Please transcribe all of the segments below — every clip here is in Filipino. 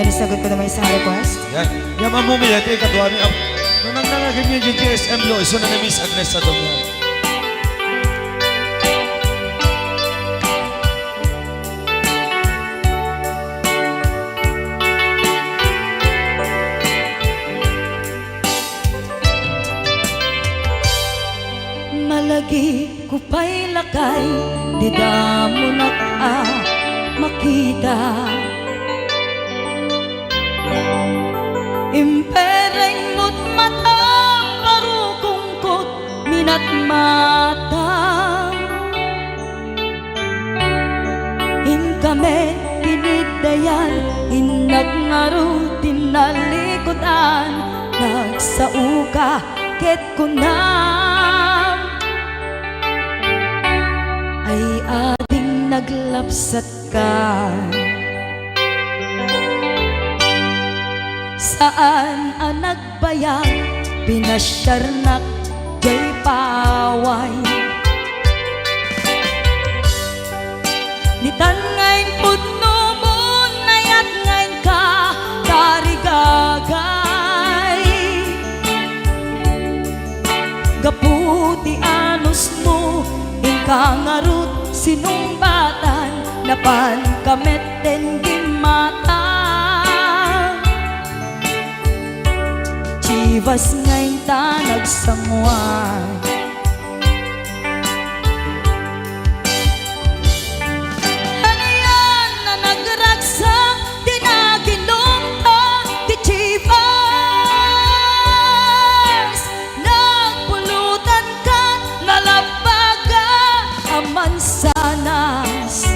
Yan, sagot ko naman isang request. Yan. Yan mamumili. Ito yung katuwa niya. Nung nangnangagin niyo yung GSM lo, iso na Miss Agnes sa doon. Malagi ko pa'y lakay, di da mo makita. Impereng mo't mata, parukungkot, minat mata. In kami, tinidayan, inagnaro, tinalikutan, nagsauka, ket kunam. Ay ating naglapsat ka. Saan ang nagbayag, pinasyarnak jay paway. Nitan ngayon pudno mo, nayat ngayon ka, karigagay. Gaputi anos mo, kangarut sinumbatan, napan kamet den gimata. Chivas ngayon ta nagsangwan. Ano yan na nagragsak, di naginom ta, di Chivas. Nagpulutan ka, nalabaga mansanas.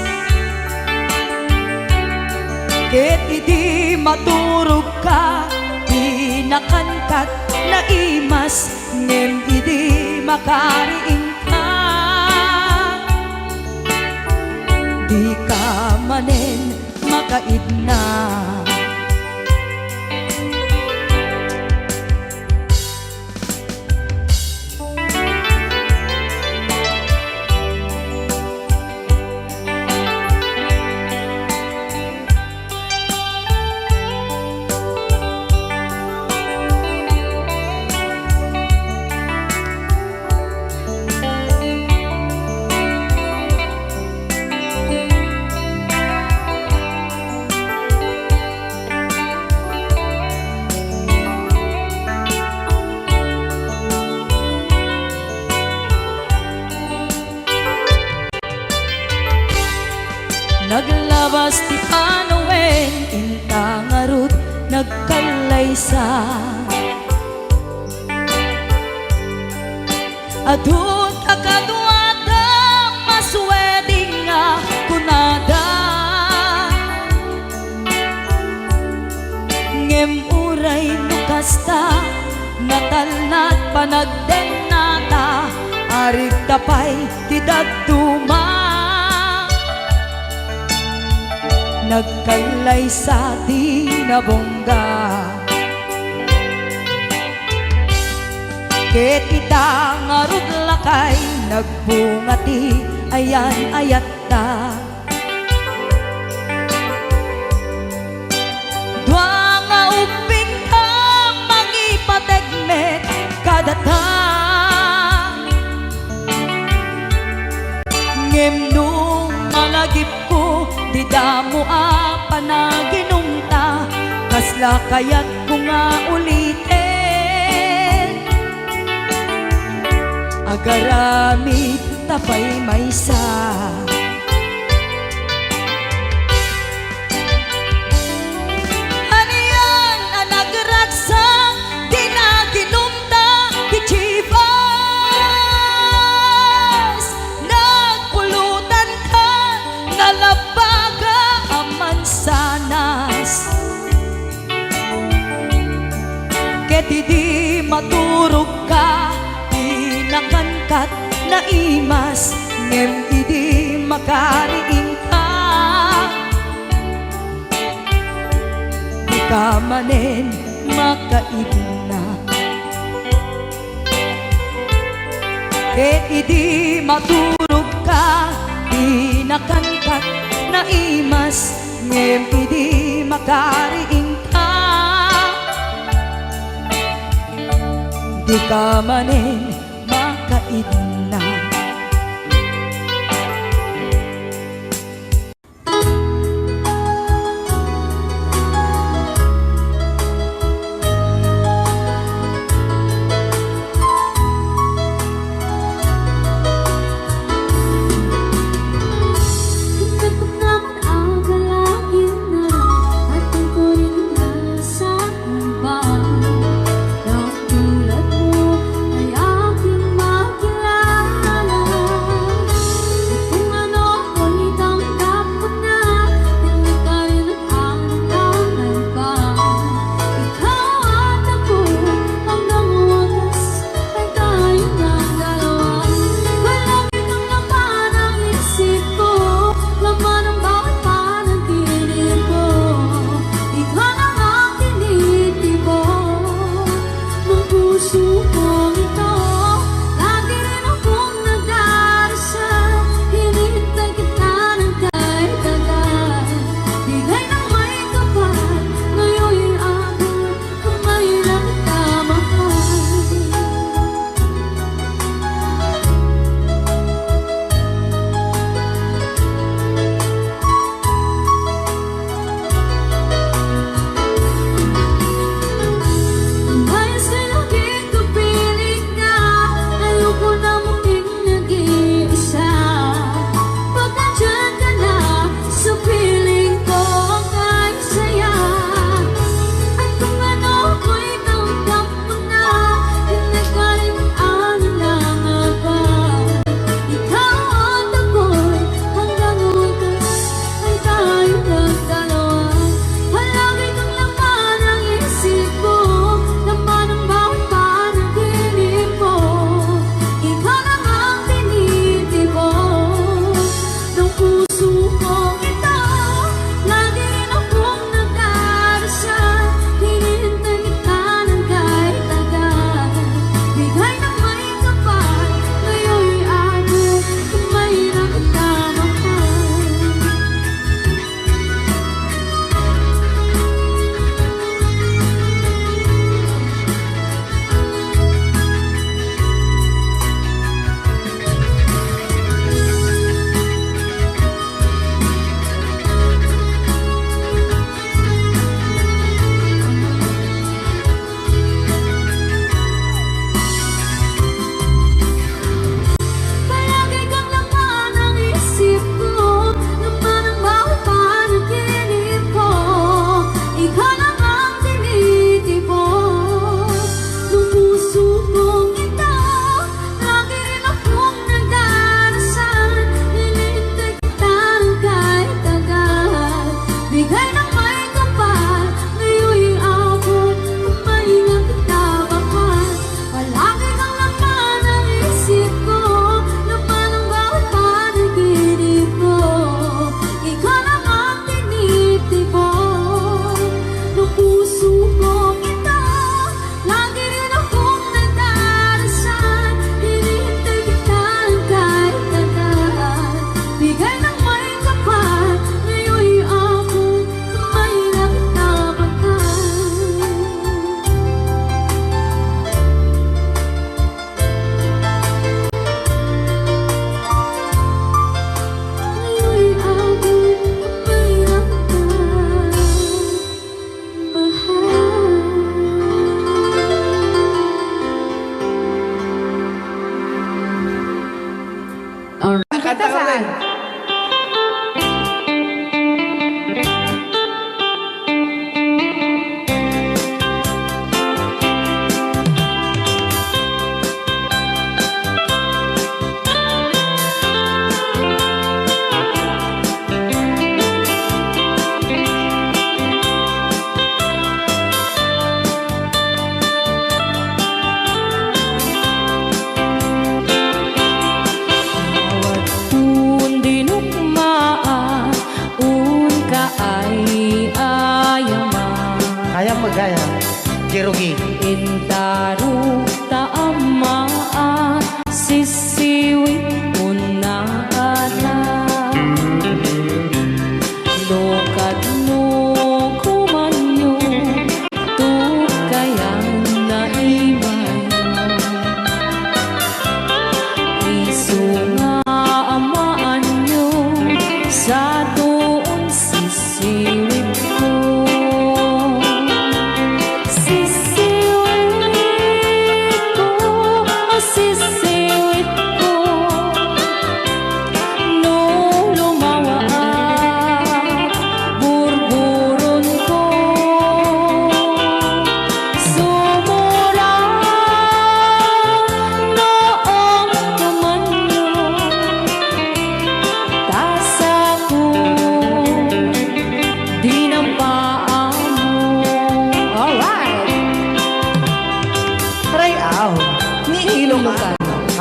Ket idi maturog ka, di nakankat na imas, ngem idi makariing ka. Di ka manen makaidna. Naglabas ti panawen, intangarut nagkalaysa. Adun kakaduada, masweding nga kunada. Ngem uray nukasta, natalnat panagdenata, arig tapay ti dagduma. Nagkalay sa di nabongga. Ket ita ngarud lakay, nagbungati ayan ayat ta. Dua nga uping ka, mangipategmet kadata. Ngem nung malagip ko, di damo panaginumta, kasla kaya't ko nga ulitin. Agaramit tapay maysa. Ano yan ang nagragsak, di naginumta, di Chivas. Nagpulutan ka, nalabaga sanas. Ket idi maturog ka, di nakangkat na imas, ngem idi makariing ka. Di ka manen makaidna. Ket idi maturog ka, di nakangkat na imas, Ngayon hindi makariing ka, di ka manin makaidna. Ikot naman ang galangin na at tungkulin na sa iba. Ang tulad mo ay aking makilala.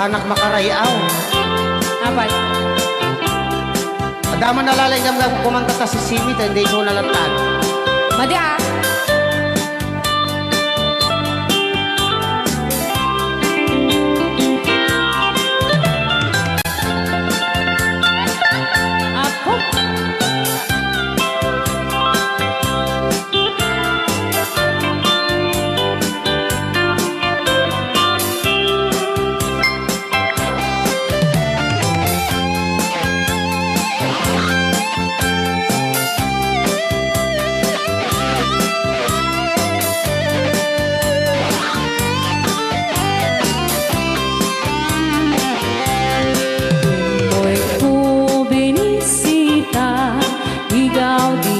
anak makarayaw. Apay. Adama nalalay gamgam kumanta ta si Simi ta hindi so nalatag. Madi ah. Ako. Mo'y bubinisita, ikaw di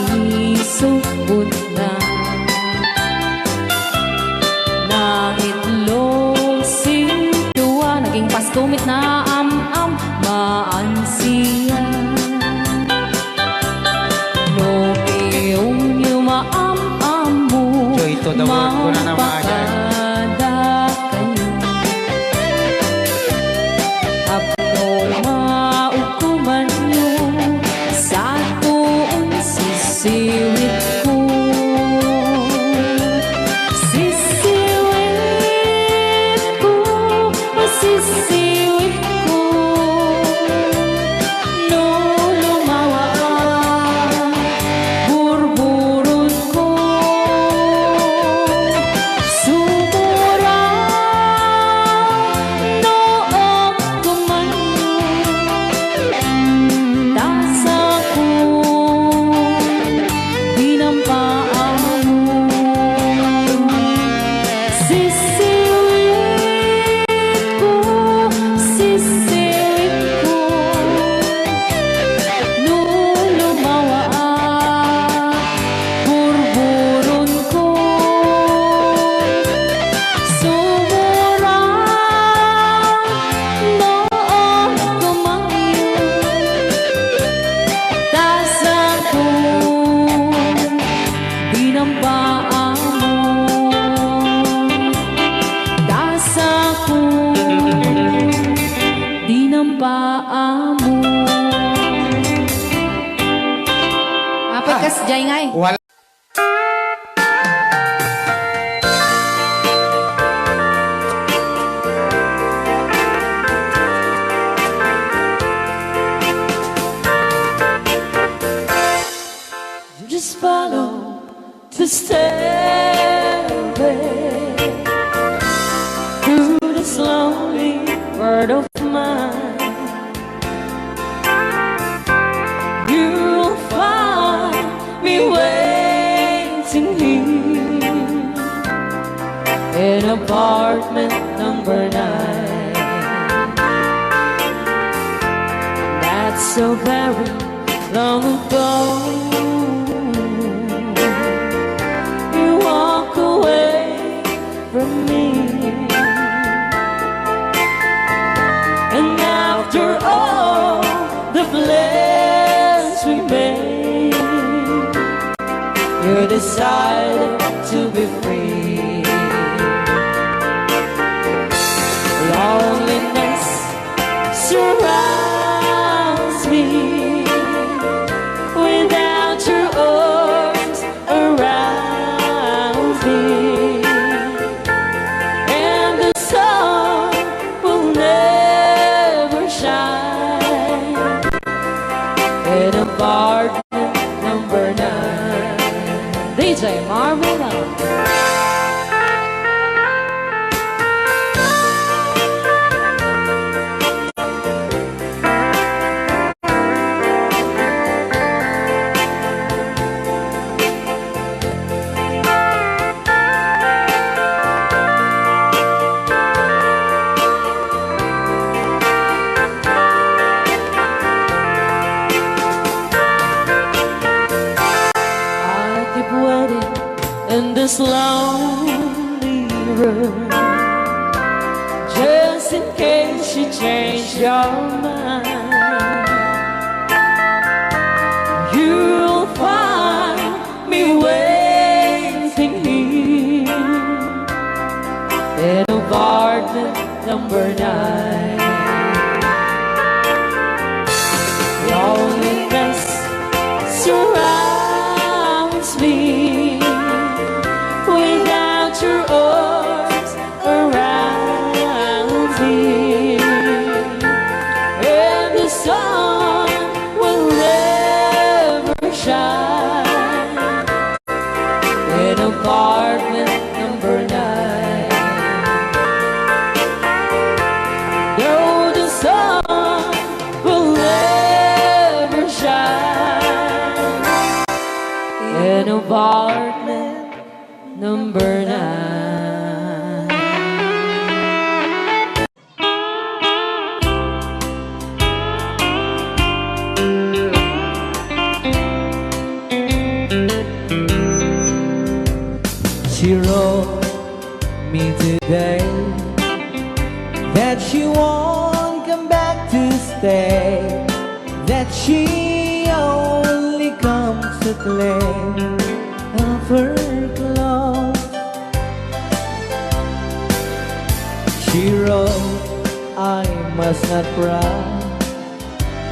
subot na. Nang itlog sintuwa, naging pastumit na am-am maansiya. No piyong yumaam-am mo, So ito the word ko na naman agad. mapakada kayo. Apno maukuman nyo sa tuon sisiwit ko. Sisiwit ko, sisiwit ko. No lumawa ang burburot ko. Sumura noong kumanyo. Tasa ko, dinampaan mo. Sisiwit ko, sisiwit ko. No lumawa ang burburon ko. Sumura noong kumanyo. Tasa ko, dinampaan mo. Tasa ko, dinampaan mo. Apay kas jay ngay. Wala. Just follow the stairway through this lonely world of mine. You'll find me waiting here in apartment number 9. That's so very long ago. You walk away from me, and after all the plans we made, you decided to be free. Loneliness surrounds me without your arms around me, and the sun will never shine in apartment number 9. DJ Marvela. In this lonely room, just in case you change your mind, you'll find me waiting here in apartment number 9. Loneliness surrounds me without your arms around me, and the sun will never shine in apartment number 9. No, the sun will never shine in apartment number 9. She wrote me today that she won't come back to stay, that she only comes to claim of her clothes. She wrote, I must not cry,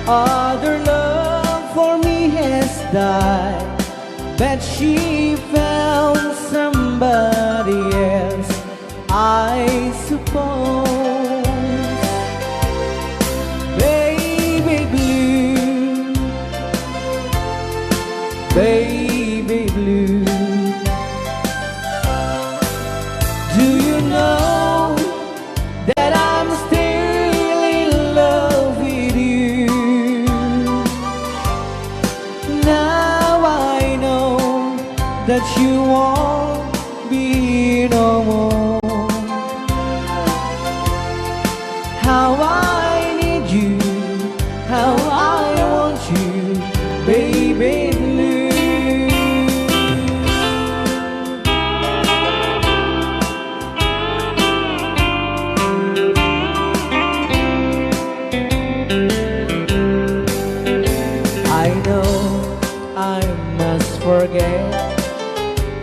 other love for me has died, but she found somebody else, I suppose. Baby blue, baby blue, do you know that I'm still in love with you? Now I know that you won't be no more. How I need you, how I want you, baby blue. I know I must forget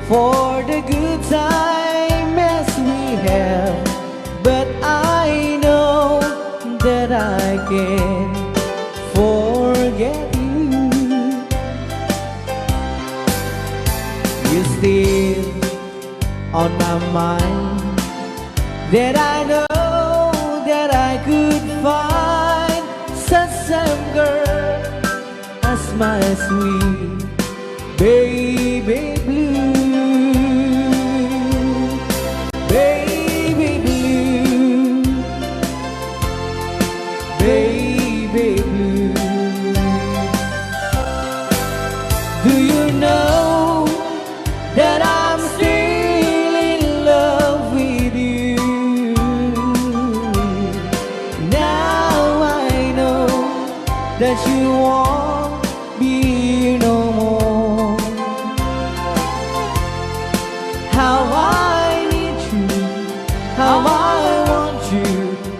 for the good time as we have, but I know that I can forget you. You're still on my mind, that I know that I could find such some girl as my sweet baby blue. Baby blue, baby blue, do you know that I'm still in love with you? Now I know that you won't be no more. How I need you, how I want you,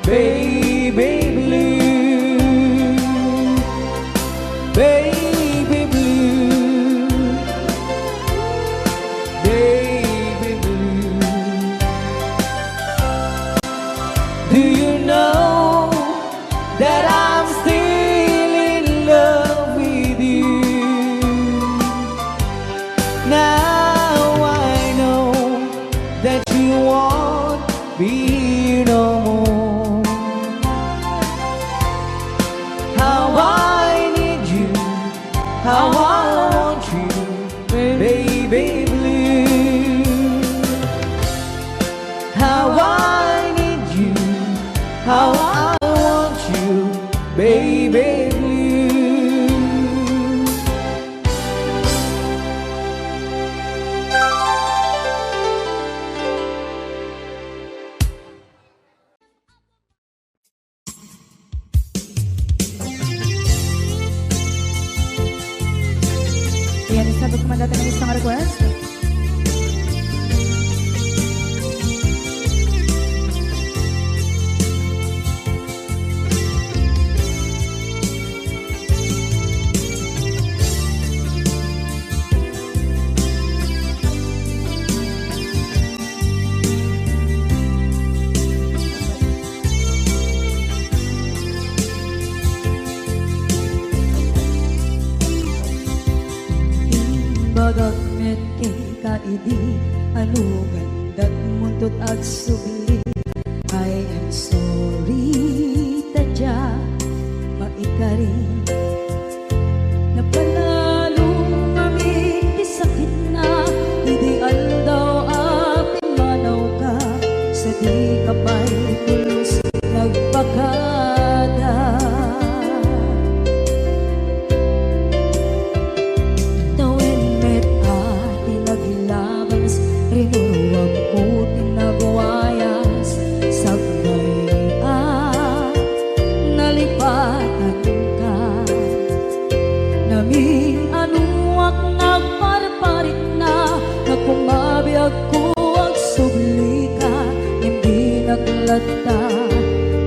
baby blue, baby blue, baby blue. Do you know that I'm still in love with you? Now I know that you won't be no more. How I need you, how I want you, baby blue. How I need you, how I want you, baby blue. Yan, sabi ko mandata ng isang request. pagagmet ken kaidi ano gandat muntot ag subli. I am sorry tadya maikarin napalalong aming sakit na ideal daw aking manaw ka sa di ka pa'y pulos nagpakada. Tawin met ati naglabas rinuruwag ko tinagwayas sabay nalipatan ka namin anuak nagparparit na nagkumabiyag ko ang subli ka hindi naglata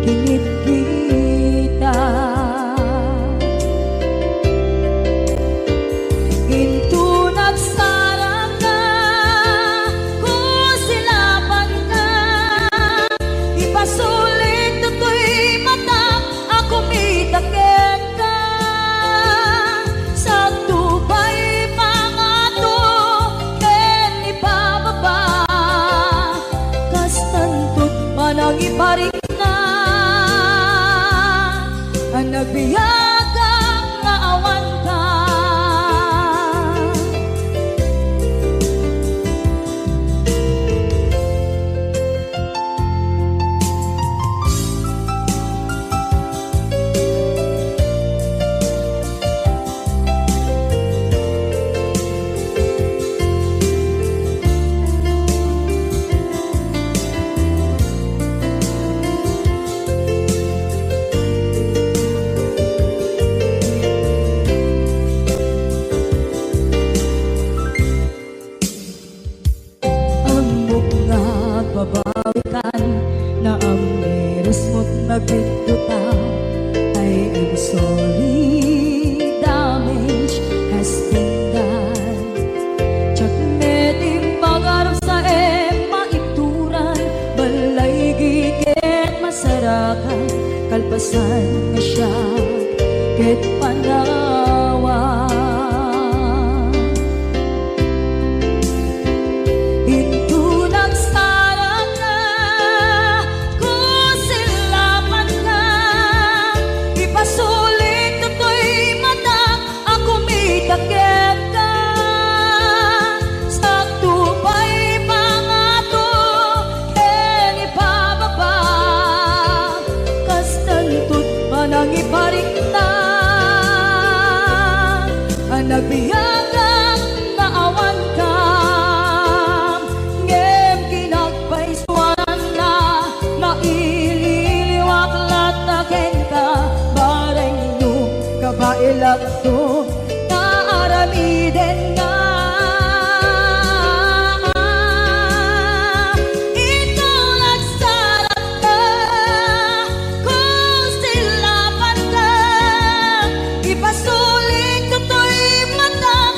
kinit kita into nagsarang ka kung silapan ka ipasulit to'y mata ako mitakit ka sa tubay pangato ken ipababa kastantot manang iparik na ang nagbiyagang nga awan ka. Ambog nga babawikan na ang meres mo't nagpituta. I am sorry, damage has been done. Tsak meting pangarap sa maituran balay gigit masarakan kalpasan nga siya ket panawa. Into nagsarang ka kung silapan ka ipasulit to'y mata ako mitakit ka sa tubay pangato ken ipababa kastantot manang iparik na ang nagbiyagang naawan ka ngem kinagpaiswanan na naililiwak lataken ka bareng no kabailak to naaramiden nga ito nagsarap ka kung silapan ka ipasulit to'y mata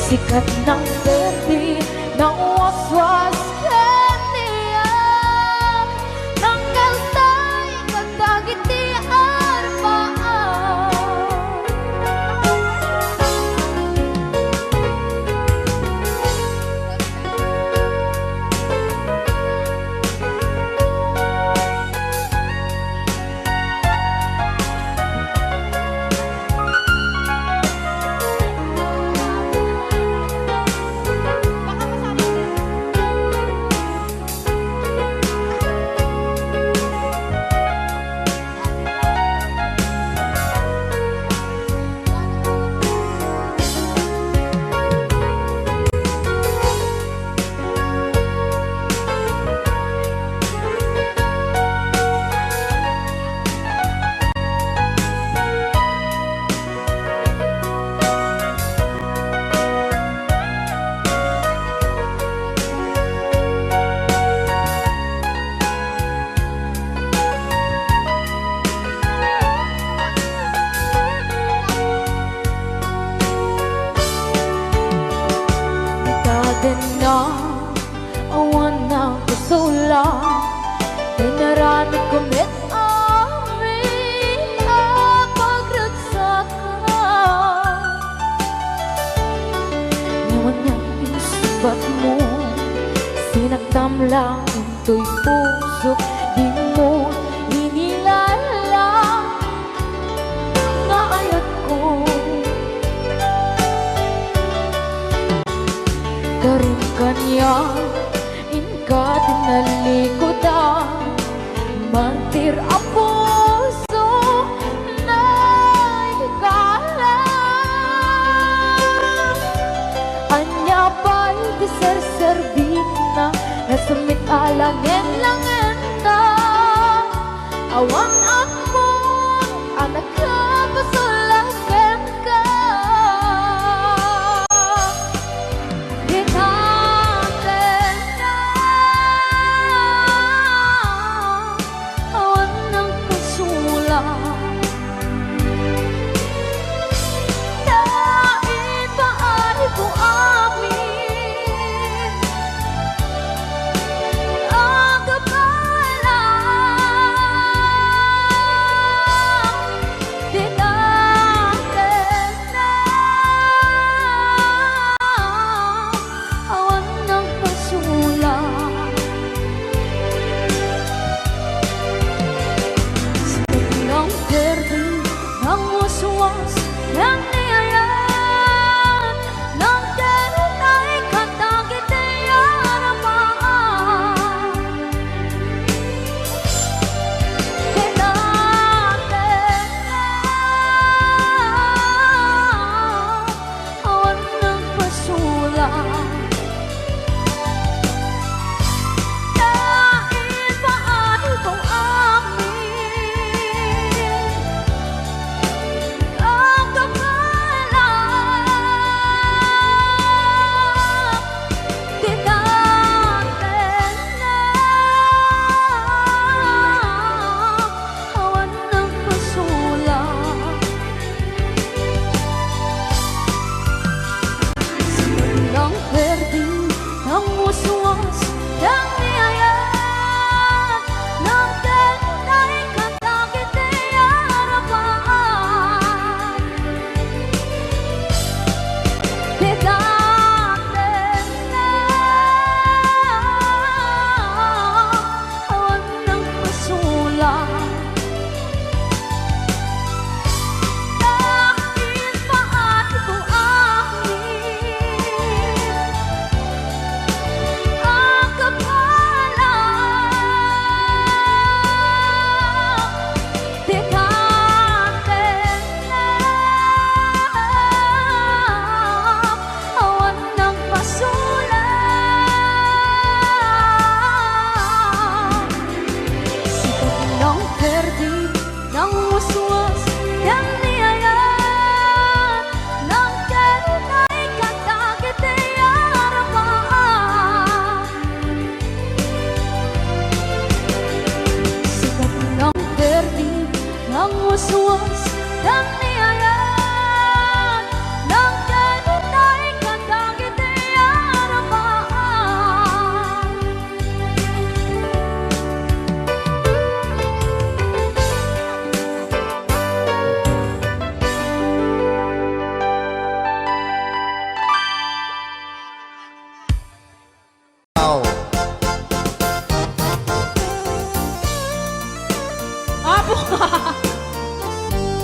Sikat ng berde ng waswas kaniya ng kaltay kagdagiti arbaan. Na awan ng kasula ay narami kumit amin ang pagragsakan. Ngayon niyang inusubat mo, sinagtam lang into'y puso, di mo inilala nga ayat ko. Karin kanya inka tinalikodan mantir a puso na higala anya pa'y diserservin na nasumit alangin langin na awan ako anak ka pasulakan ka.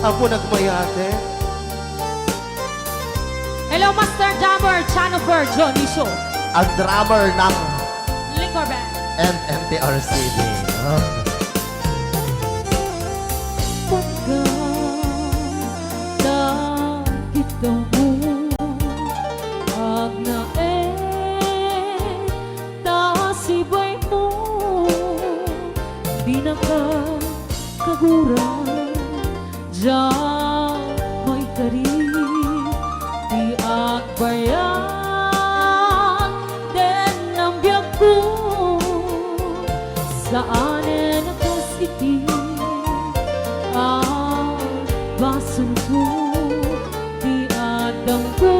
Apo nagmayate. Hello, Master Drummer, Chanover, Johnny Show. Ang drummer ng Liquor Band. MMTRCD. Oh. Kita mo ag na tasibay mo di na ka kagurang diyan mo'y karib di agbayan den ang biyag ko saan nakasiti ang basan ko di adang ko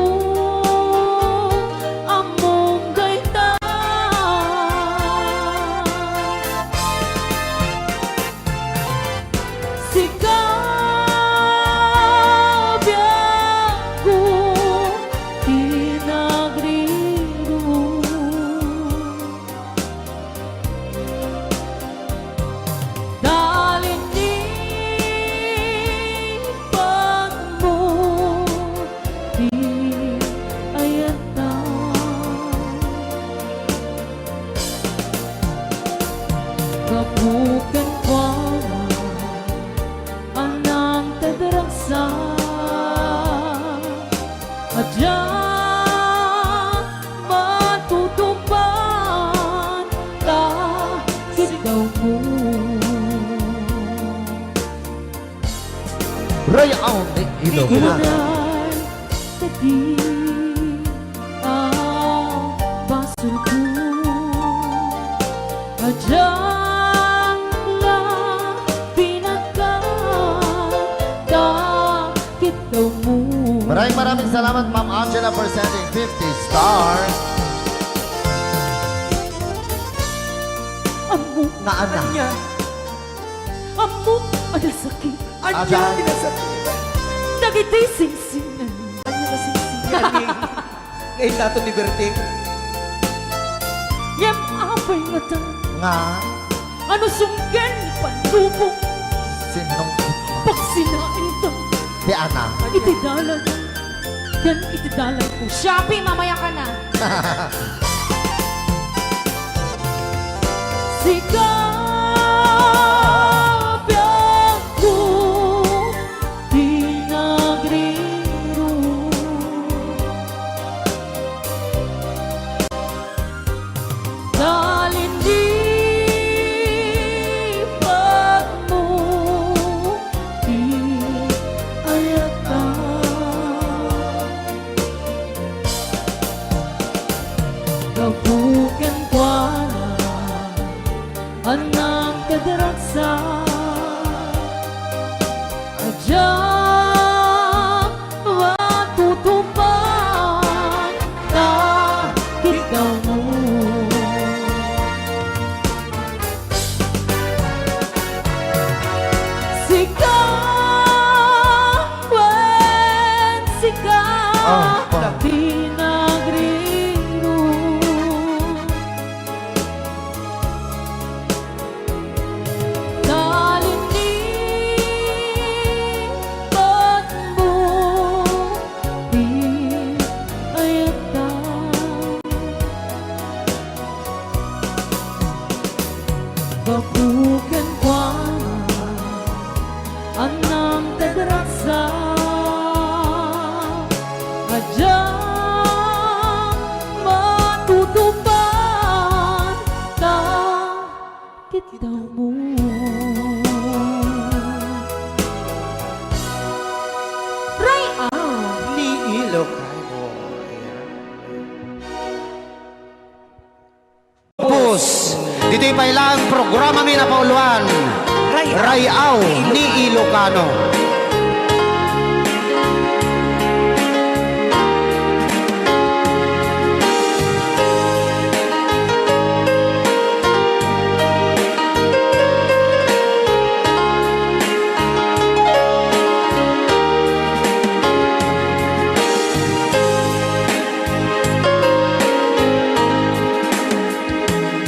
among gaita sikap ko tinagriro dalin ni pag mo di ayata kabukan ko anang tadaragsa adyan matutupan kahit daw mo Ray out ni Ilocano. Ulan tadi ang basol ko adyan lang pinagkakit daw mo Maraming salamat Ma'am Angela for sending 50 stars. Amo Na anak. amo ada sakit Ajan. dagiti singsingan Ano na singsingan ni? Ngayon nato ni Berting. yam apay nga ta Nga. ano sunggan panlubong Sinong pag sinain ta si Ana. itidalan yan itidalan ko Shopee, mamaya ka na. sikap ko tinagriro dalin di pag mo di ayata kabukan kwa anang kadaragsa adyan matutupan kahit daw mo sikap wen sikap tinagriro dalin ni pag mo di ayata kabukan kwa anang tadaragsa adyan matutupan kahit daw mo Ray out Ni Ilocano. Pus, dito'y pailang programa mi na pauluan. Rayaw ni Ilocano.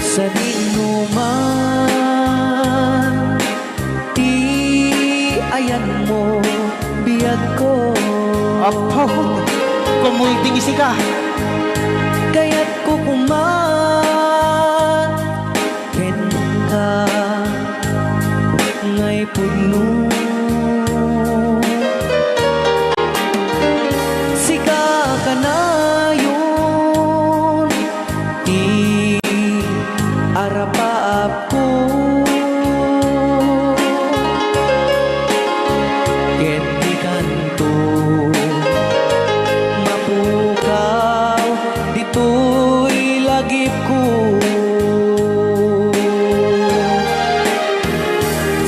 Sa inuman, di ayan ding isika. Kaya't kukumaken ka ngay puno. Sika ka na yun, di arapaap ko. Ket di kanto mapukaw, dito'y lagip ko.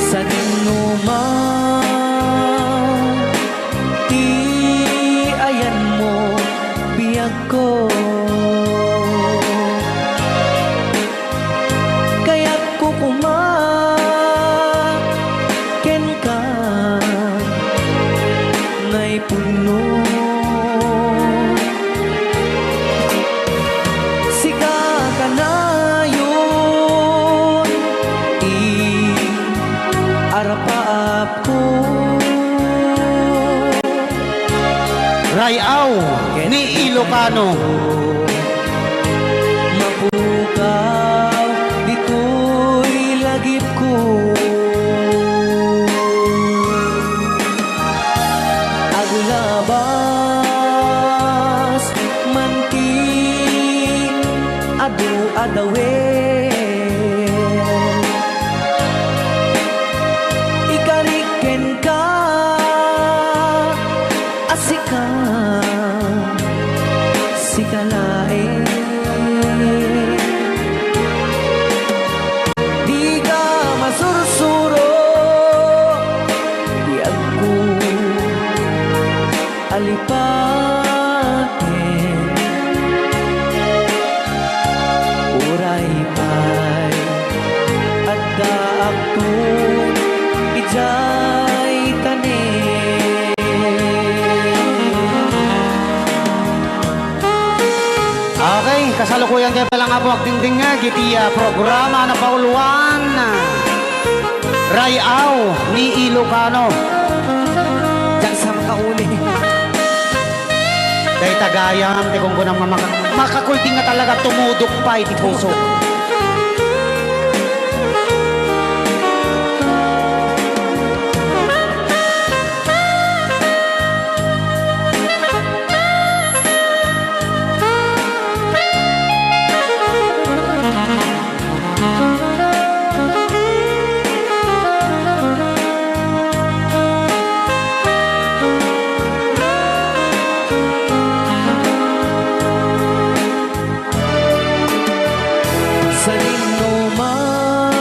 Sa dinuman, di ayan mo biyag ko. Kaya't kukumaken ka ngay puno. Sika ka na yun, arapaap ko. Rayaw ni Ilocano. Mapukaw, dito'y lagip ko. Aglabas, manti, adu-adawen. Ikariken ka, asika, sikalae. Di ka masursuro, di ako alipatin. Uray pa'y at daak to ijay tanin. Okay, kasalukuyan kayo palang nga po akdingding nga gitiya programa na pauluan Rayaw ni Ilocano. Diyan sa makauli. Dahil tagayam, di kung kunang makakulting nga talaga tumudok pa iti puso. Sa dinuman,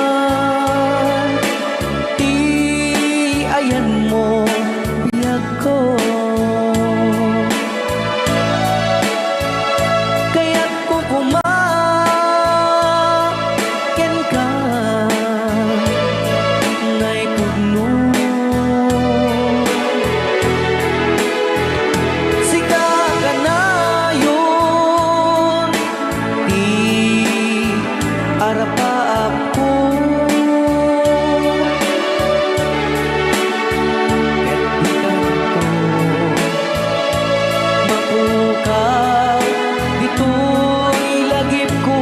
di ayan mo biyag ko. Kaya't kukumaken ka ngay puno. Sika ka na yun, di arapaap ko. Ket di kanto mapukaw, dito'y lagip ko.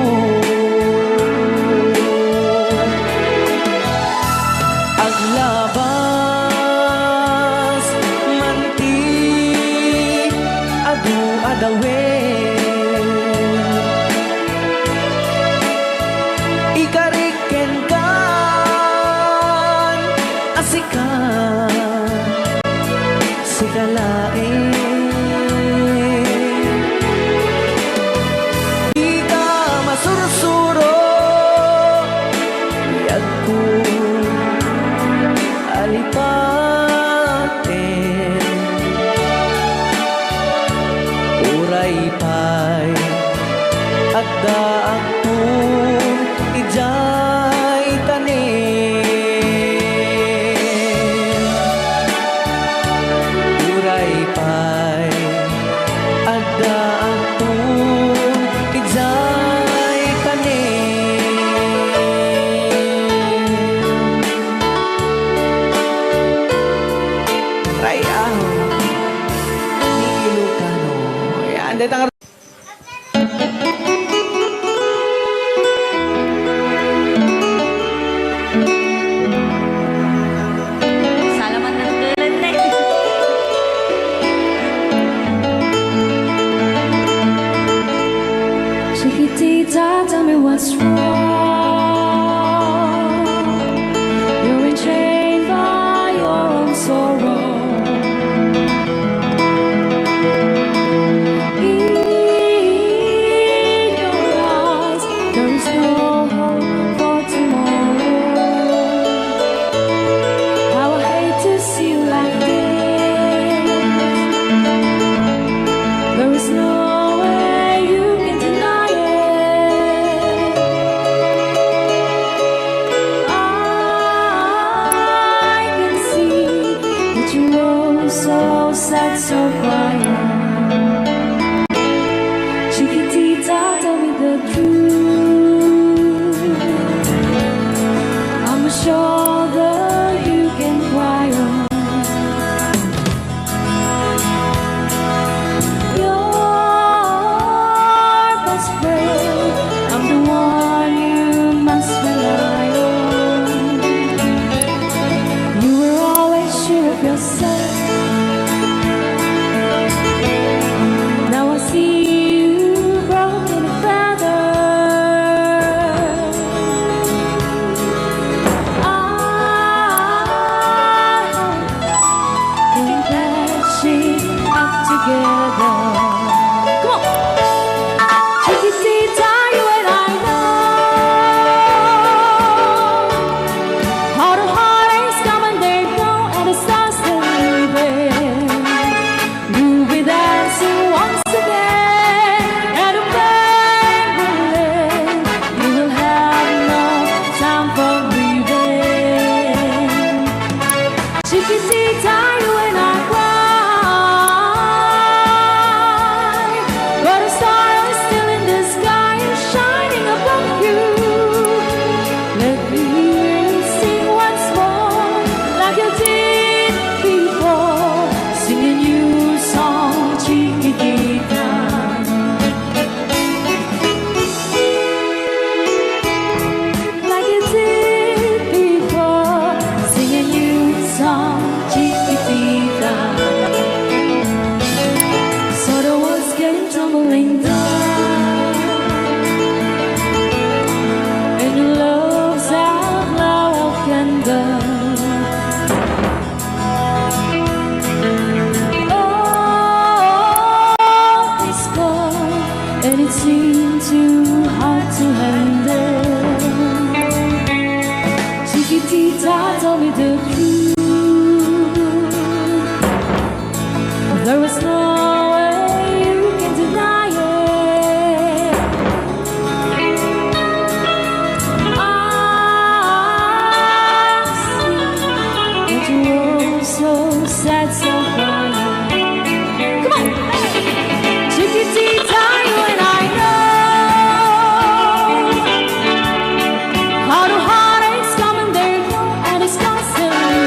Aglabas, manti, adu-adawen. Ikariken kan, asika, sikalae. Di ka masursuro, biyag ko alipatin. Uray pa'y at daak to ijay tanin. Uray pa'y at daak to ijay tanin. Rayaw ni Ilocano. Yan, ulit ang Salamat ng tulad na Chiquitita, tell me what's wrong. You're enchained by your own sorrow. In your eyes, there is no hope for tomorrow. How I hate to see you like this. There is no way you can deny it. I can see that you're so sad, so quiet. Chiquitita, tell me the truth. I'm a shoulder you can cry on. Your best friend, I'm the one you must rely on. You were always sure of yourself. Now I see you broken and battered. I think that she's up together. Come on! Chiquitita, you and I know how the heartaches come and they go, and the stars still leaving. You'll be dancing once again, and the pain will end. You will have no time for grieving. Chiquitita, you and I cry, but a star is still in the sky and shining above you. Let me hear you sing once more, like you did before, singing you a song, Chiquitita. Like you did before, singing you a song, Chiquitita. So the world's getting tumbling down, and your love's out now can done. Oh, it's gone, and it seemed too hard to handle. Chiquitita, tell me the truth. There was no way you can deny it. I see that you were so sad, so quiet. Come on! Chiquitita, you and I know how the heartaches come and they go, and it's constant.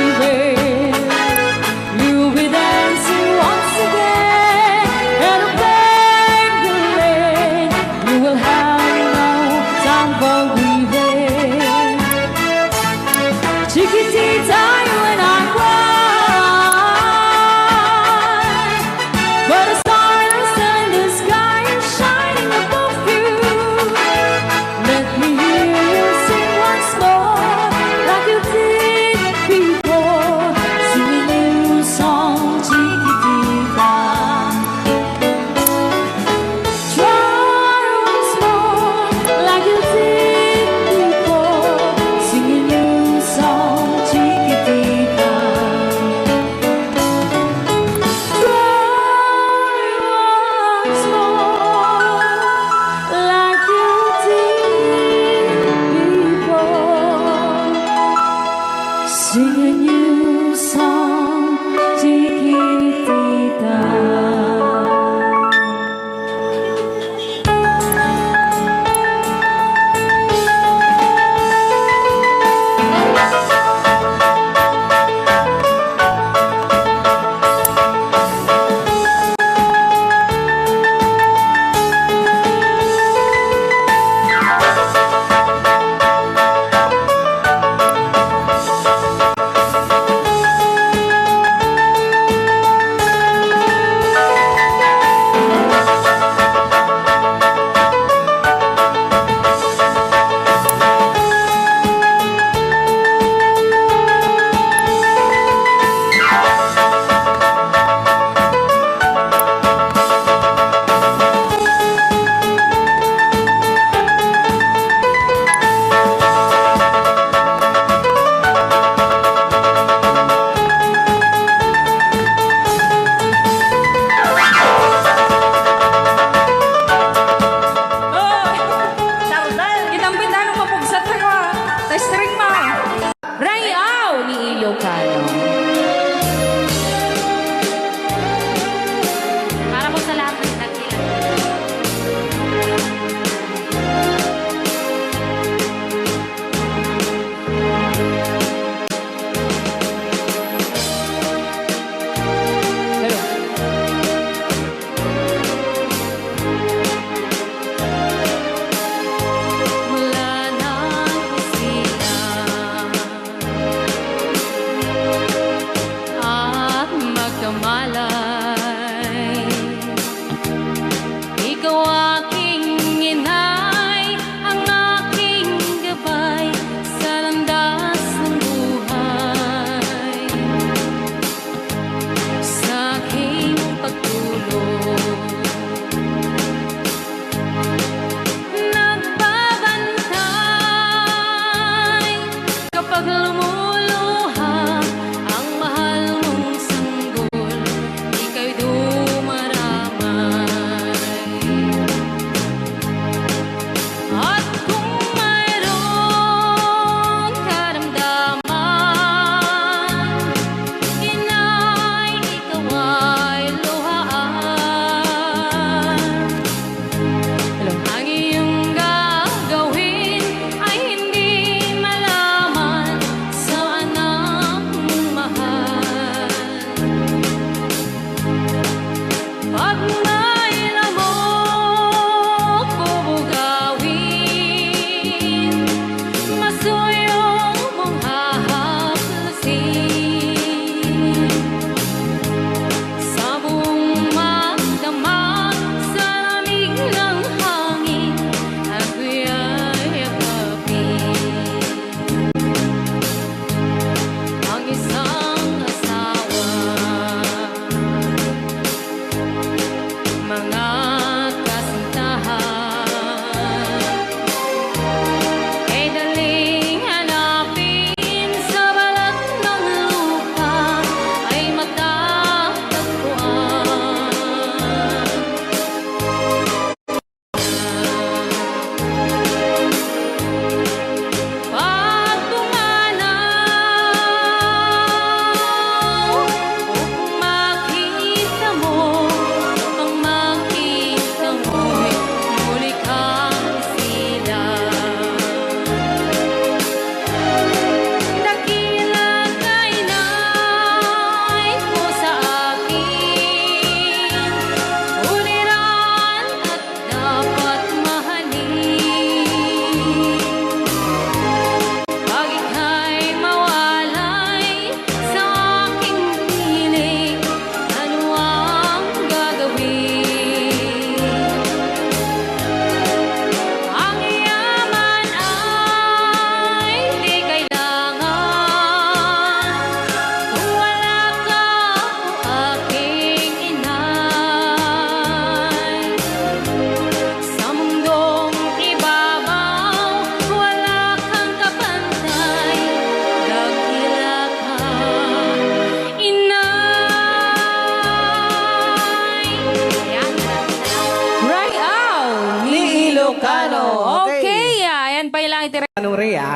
Ilocano. Okay, ayan pa ilang itira. Anong Rhea?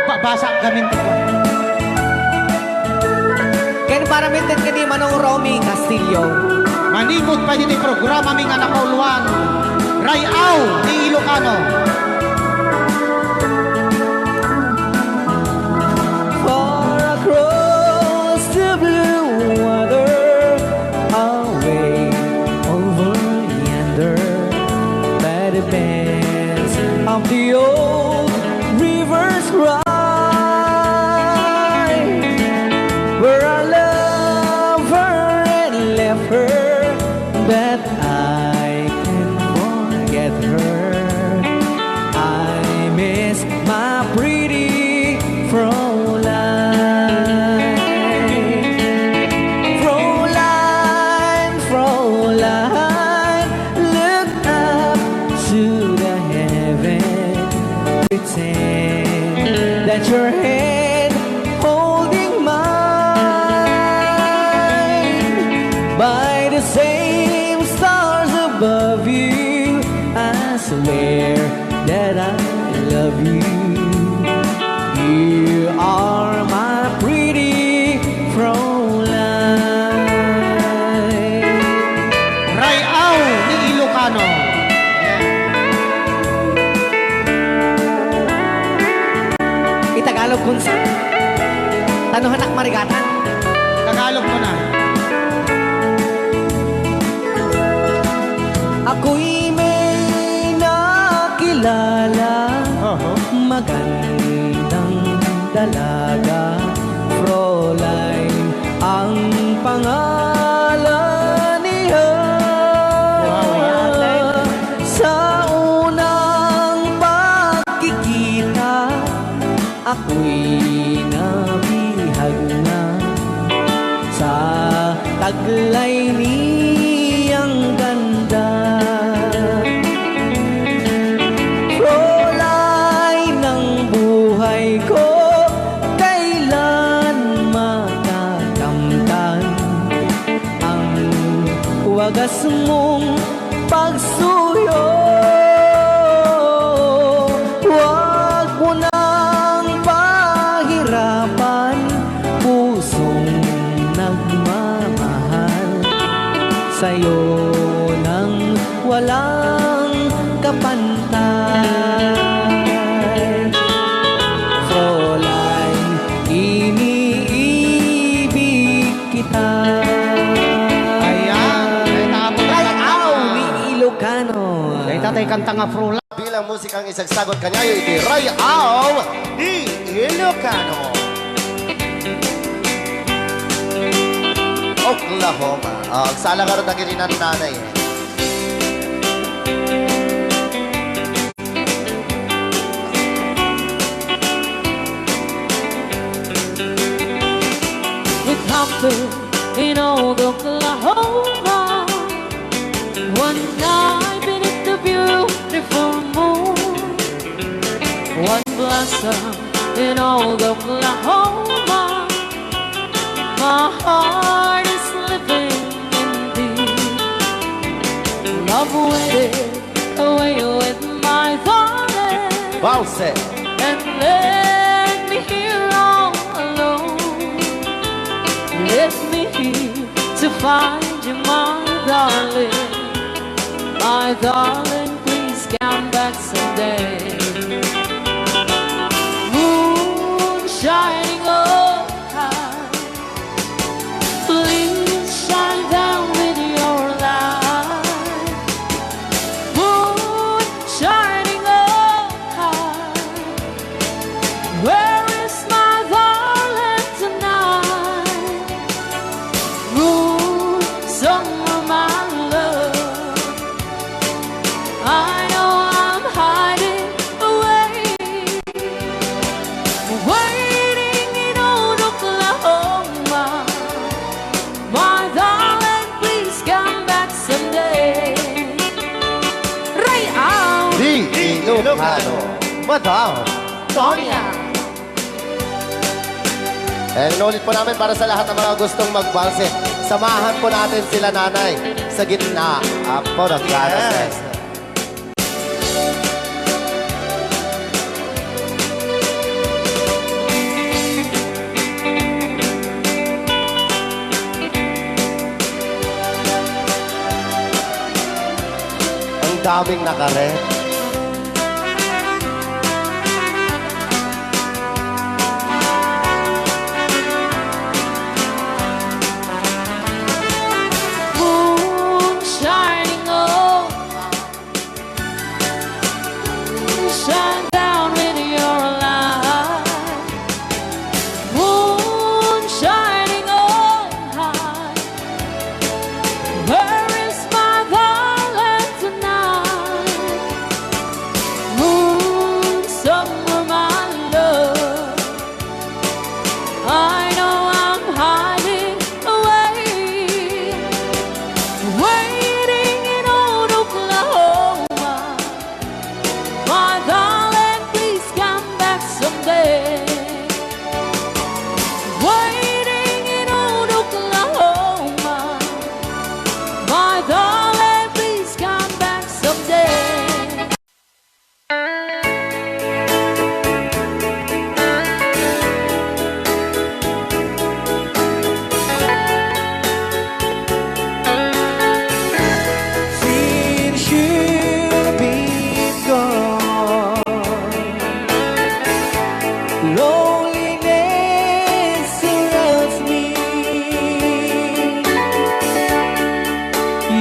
Pabasa kami. Ken para mintin ka ni Manong Romy Castillo. Manimot pa din programa ming anak kauluan. Rayaw ni Ilocano. Far across the blue water, away over yonder, by the banks of the old rivers ride, where I love her and left her, but I can't forget her. I miss my pretty Fräulein. Fräulein, Fräulein, look up to the heaven, pretend that your hand holding mine. By the same stars above you, I swear that I love you. You are my pretty Fräulein. Rayaw ni Ilocano. Itagalog kung sa Tanuhan ak marigatan. Tagalog mo na. Ako'y may nakilala, magandang dalaga, Fräulein ang pangalan niya. Sa unang pagkikita, ako'y nabihag na sa taglay niyang ganda. Fräulein ng buhay ko, kailan matakamtan ang wagas mong pagsuyo. Huwag mo nang pahirapan pusong nagmamahal sa'yo nang walang kapantay. Fräulein, iniibig kita. Ayan. Rayaw ni Ilocano. Ay tatay kanta nga Fräulein. Bilang musikang isagsagot kanya iti Rayaw ni Ilocano. Oklahoma. Agsala ka rin na gininan nanay. With comfort in old Oklahoma, one night beneath the beautiful moon, one blossom in old Oklahoma, my heart is living in thee. Love waited away with my darling, Valse. and let me here all alone. Let me here to find you, my darling. My darling, please come back someday. Moon shining oh high, please shine down with your light. Moon shining oh high, where is my darling tonight? Moon, summer, my love, I know I'm hiding away, waiting in old Oklahoma. My darling, please come back someday. Rayaw Di Ilocano. Madam Sonia. And inulit po namin para sa lahat ng mga gustong magbalse. Samahan po natin sila nanay sa gitna po ng Yes. daming nakaret. Moon shining on, shine down with your light. Moon shining on high. Where is my darling tonight? Moon, somewhere, my love. I know I'm hiding away, waiting in old Oklahoma. My darling, please come back someday. Waiting in old Oklahoma. My darling, please come back someday. Since you've been gone, loneliness surrounds me.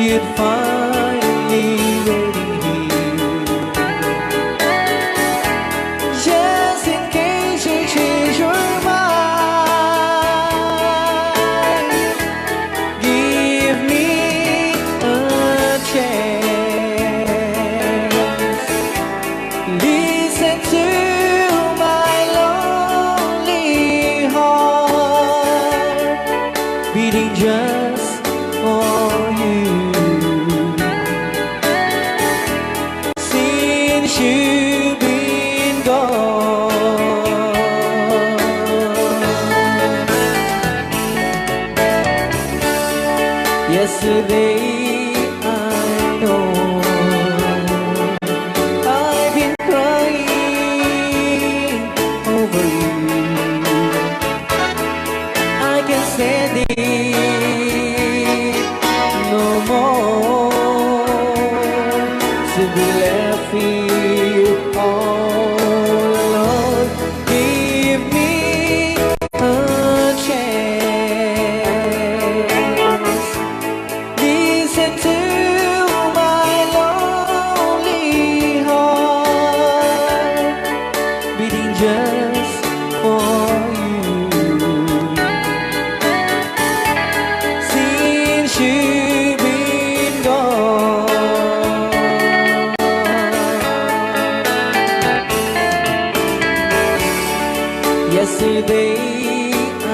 You'd finally waiting here, just in case you change your mind. Give me a chance. Listen to my lonely heart beating just for you. Since you've been gone, yesterday I know I've been crying over you. I can't stand it no more to be left here all alone. Give me a chance. Listen to my lonely heart beating just for you. Since you've been gone, yesterday I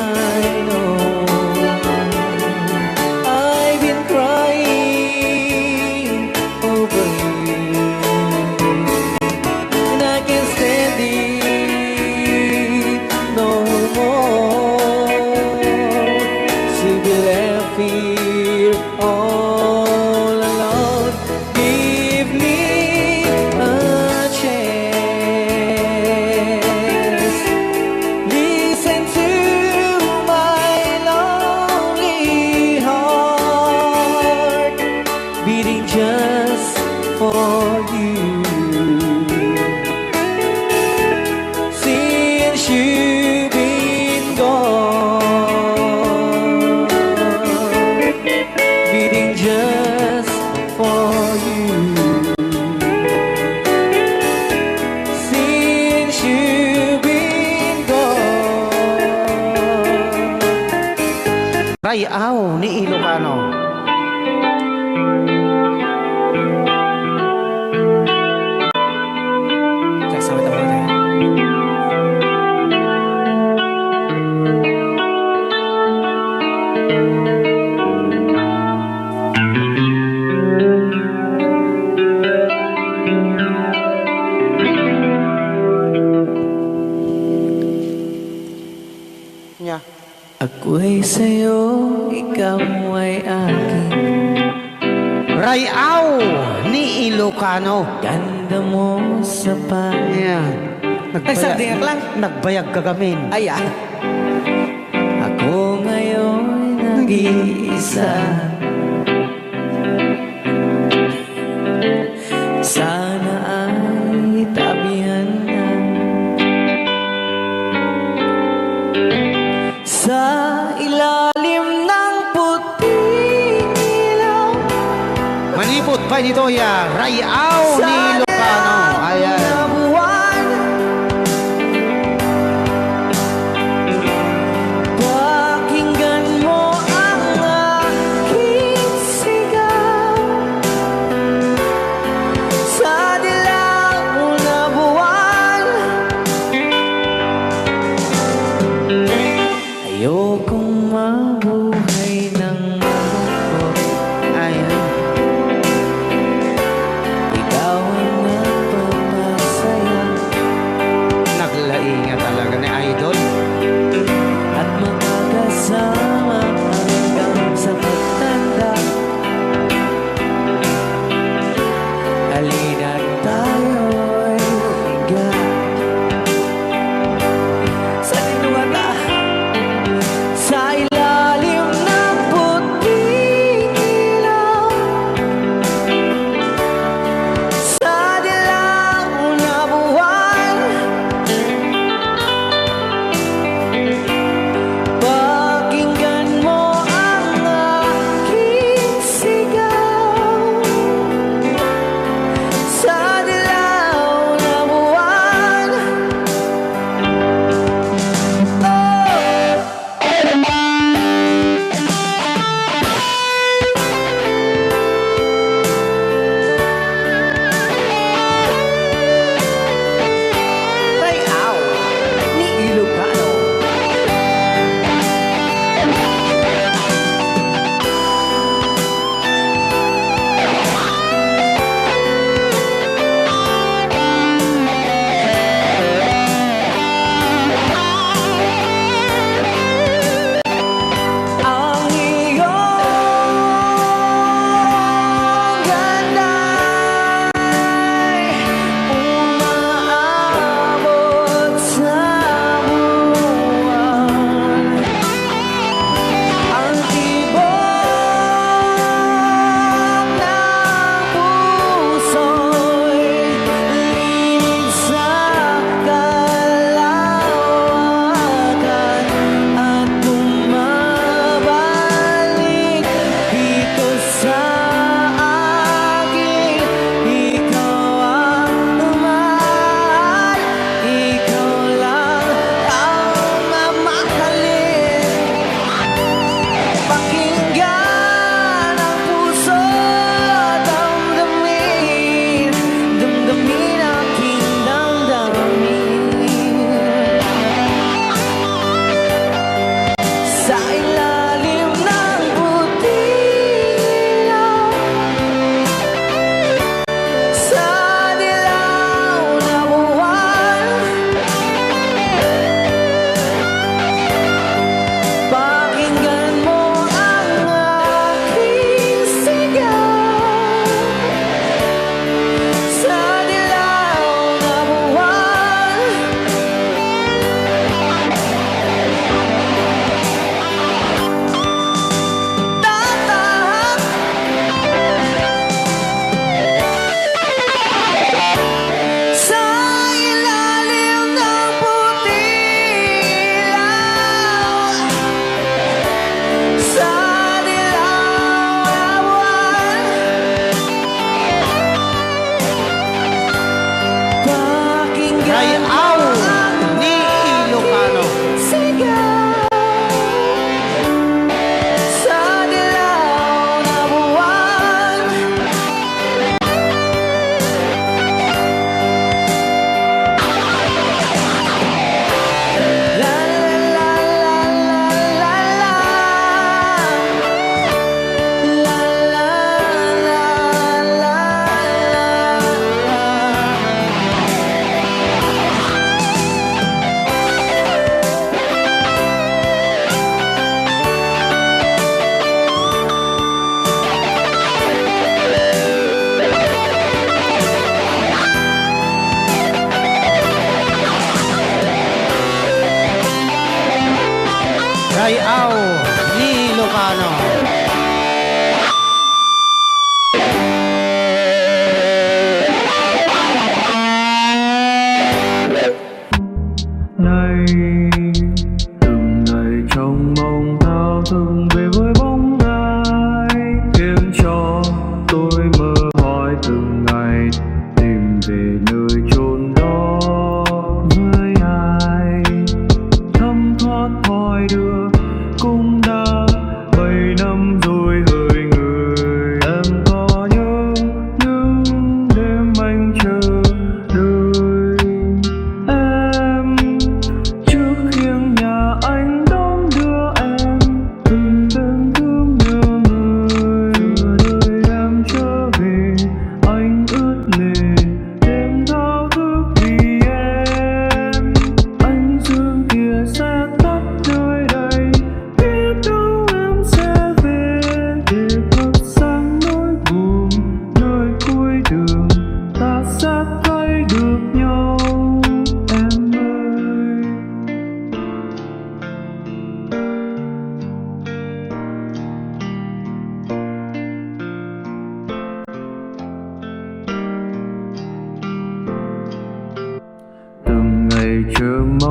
know I've been crying over you, and I can't stand it no more to be left here all alone. Give me a chance. Listen to my lonely heart beating just for you. Since you've been gone, beating just for you. Since you've been gone. Rayaw ni Ilocano. Nya. Ako'y sa'yo, ikaw ay akin. Rayaw ni Ilocano. Ganda mo sa Yan. Nagsagdingak lang. Nagbayag kagamin. Ay, ako ngayon nag-iisa. tayo dito, Rayaw ni Ilocano. Ayan. Pakinggan mo ang aking sigaw sa dilaw na buwan. Ayokong mabuhay ng malungkot. Ayan. Ikaw ang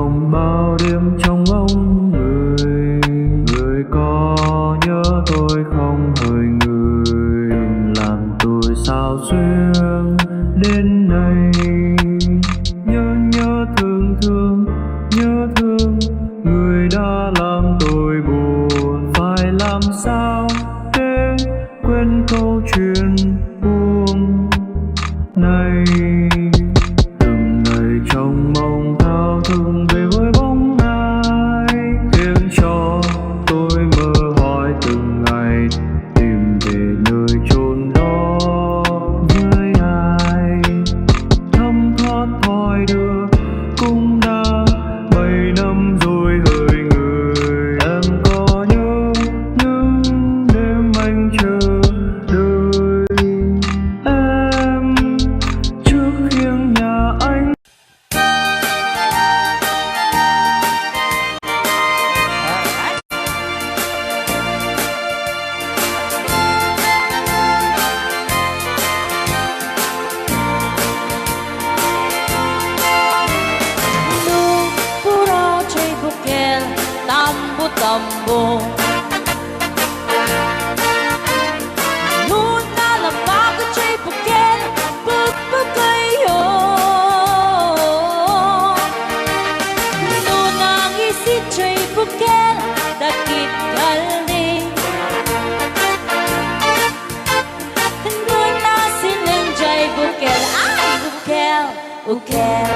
hồng bao đêm trong ngóng người. Người có nhớ tôi không hỡi người, đừng làm tôi sao xuyên đến nay. Nhớ nhớ thương thương, nhớ thương người đã làm tôi buồn. Phải làm sao để quên câu chuyện buông này. Từng ngày trong mong thao thức về với bóng ai, khiến cho tôi mơ hỏi từng ngày tìm về nơi chốn đó với ai. Thấm thoát thoi đưa cũng đã 7 năm rồi hỡi người. Em có nhớ những đêm anh chờ đợi em trước hiên nhà anh. Puro chay bukel, tambo-tambo. Nuna lamang chay bukel, pagpagayo. Nunang isit chay bukel, dakit kalning. Nuna silang chay bukel, ay bukel, bukel.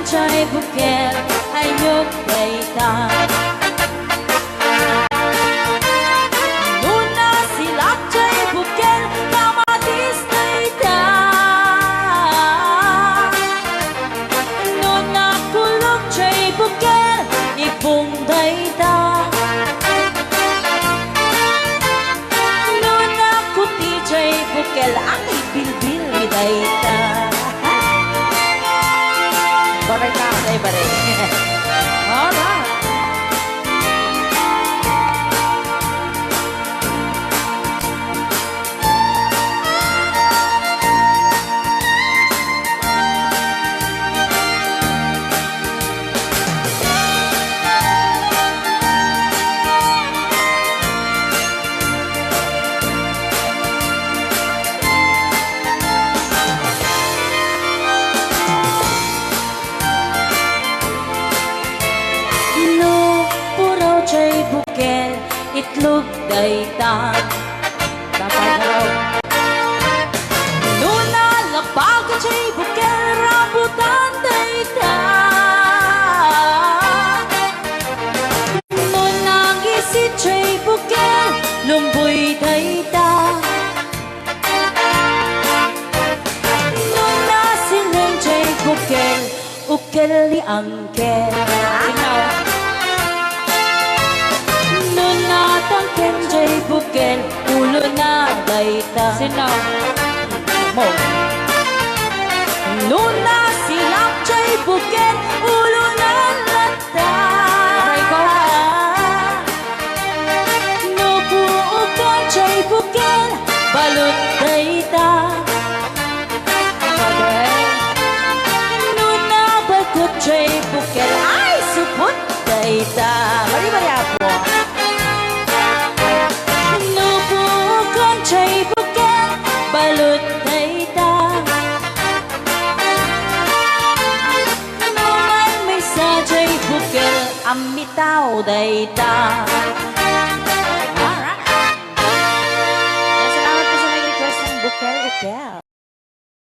Chay bukel ay nyug dayta. Nuna silak chay bukel kamatis dayta. Nuna kulog chay bukel ipong dayta. Nuna kuti chay bukel ang ibilbil dayta. Baray na ako tayo, baray. Alright. Chay bukel, itlog dayta. Tapagaraw. Nuna lapag chay bukel, rambutan dayta. Nunang isit chay bukel, lumboy dayta. Nuna silang chay bukel, ukel ni angkel. Tangken jay bukel, ulo na dayta. Sinaw mo. Nuna silak jay bukel, ulo na lata. Nubuukan jay bukel, balot dayta. Nuna bakot jay bukel, ay supot dayta. Bari-bari ako. Chay bukel, balot dayta. Naman may sa chay bukel, amitaw dayta. Alright. Salamat po sa may request ng bukel.